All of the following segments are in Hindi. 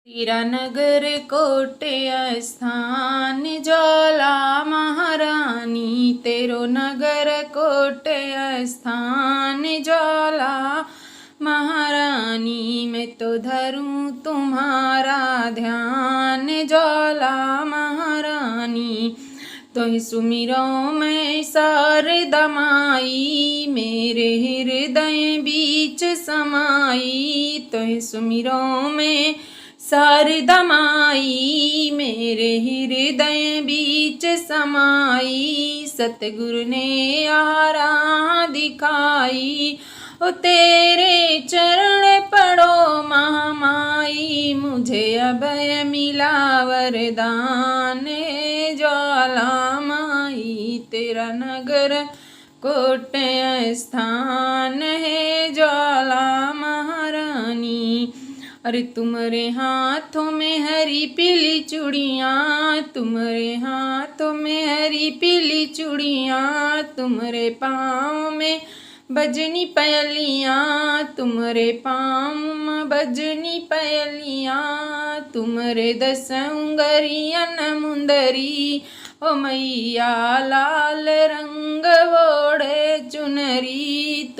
तेरा नगर कोटे स्थान ज्वाला महारानी, तेरो नगर कोटे स्थान ज्वाला महारानी। मैं तो धरूं तुम्हारा ध्यान ज्वाला महारानी। तुहि सुमिरो मैं शारदा माई, मेरे हृदय बीच समाई। तुहि सुमिरो मैं शारदा माई, मेरे हृदय बीच समाई। सतगुरु ने आरा दिखाई, ओ तेरे चरण पड़ो महामाई। मुझे अभय मिला वरदान ज्वाला माई, तेरा नगर कोटे स्थान है ज्वाला महारानी। अरे तुम्हारे हाथों में हरी पीली चूड़ियाँ, तुम्हारे हाथों में हरी पीली चूड़ियाँ। तुम्हारे पाँव में बजनी पयलियाँ, तुम्हारे पाँव में बजनी पयलियाँ। तुम्हारे 10 उंगरियन मुंदरी, ओ मैया लाल रंग ओढ़े चुनरी।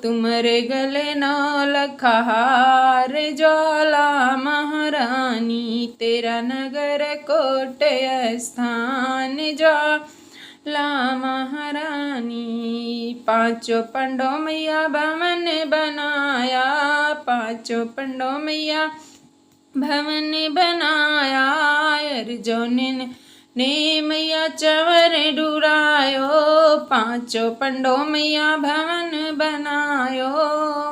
तुम्हारे गले नौलखा हार ज्वाला महारानी, तेरा नगर कोटे स्थान ज्वाला महारानी। 5 पंडों मैया भवन बनाया, 5 पंडों मैया भवन बनाया। अर्जुन ने मैया चवर डुरायो, 5 पंडों मैया भवन बनायो।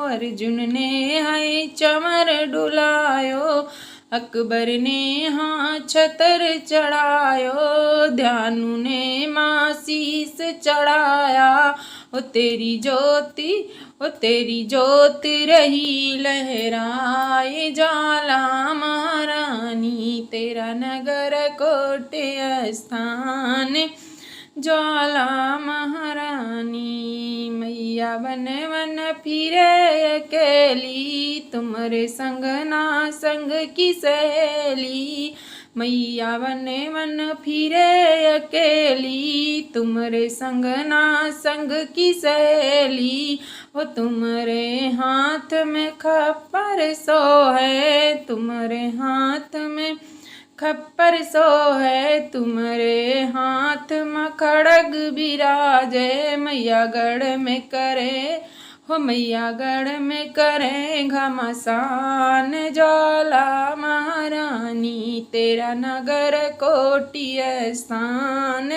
अर्जुन ने है चवर डुलायो, अकबर ने हाँ छतर चढ़ायो। ध्यानु ने माँ शीस चढ़ाया, ओ तेरी ज्योति रही लहराए ज्वाला महारानी। तेरा नगर कोटे स्थान ज्वाला महारानी। मैया वन वन फिरे अकेली, तुम्हारे संग ना संग की सहेली। मैया वन वन फिरे अकेली, तुम्हारे संग ना संग की सहेली। वो तुम्हारे हाथ में खप्पर सोहे, तुम्हारे हाथ में खप्पर सोहे। तुम्हारे हाथ में खड़ग बिराजे, मैया गढ़ में करे हो मैया गढ़ में करे घमासान ज्वाला महारानी। तेरा नगर कोटि स्थान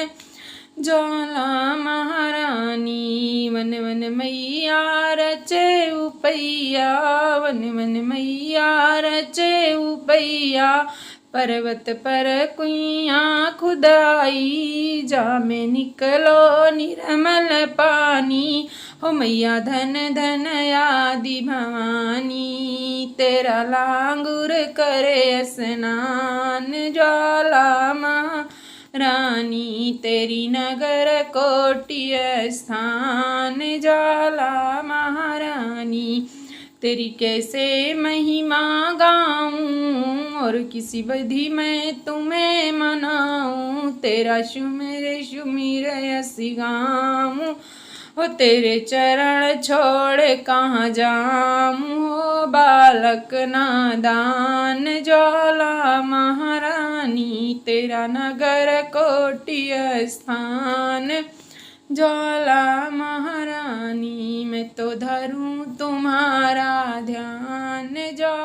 ज्वाला महारानी। वन वन मैया रचे उपैया, वन वन मैया रचे उपैया। पर्वत पर कुइया खुदाई, जा में निकलो निर्मल पानी। हो मैया धन धन आदि भवानी, तेरा लांगुर करे स्नान ज्वाला महारानी। तेरी नगर कोटि स्थान ज्वाला महारानी। तेरी कैसे महिमा गाऊं और किसी विधि मैं तुम्हें मनाऊं। तेरा सुमिर यस गाऊं, हो तेरे चरण छोड़ कहाँ जाऊं। हो बालक नादान ज्वाला महारानी, तेरा नगर कोटि स्थान ज्वाला महारानी। मैं तो धरूं तुम्हारा ध्यान ज्वाला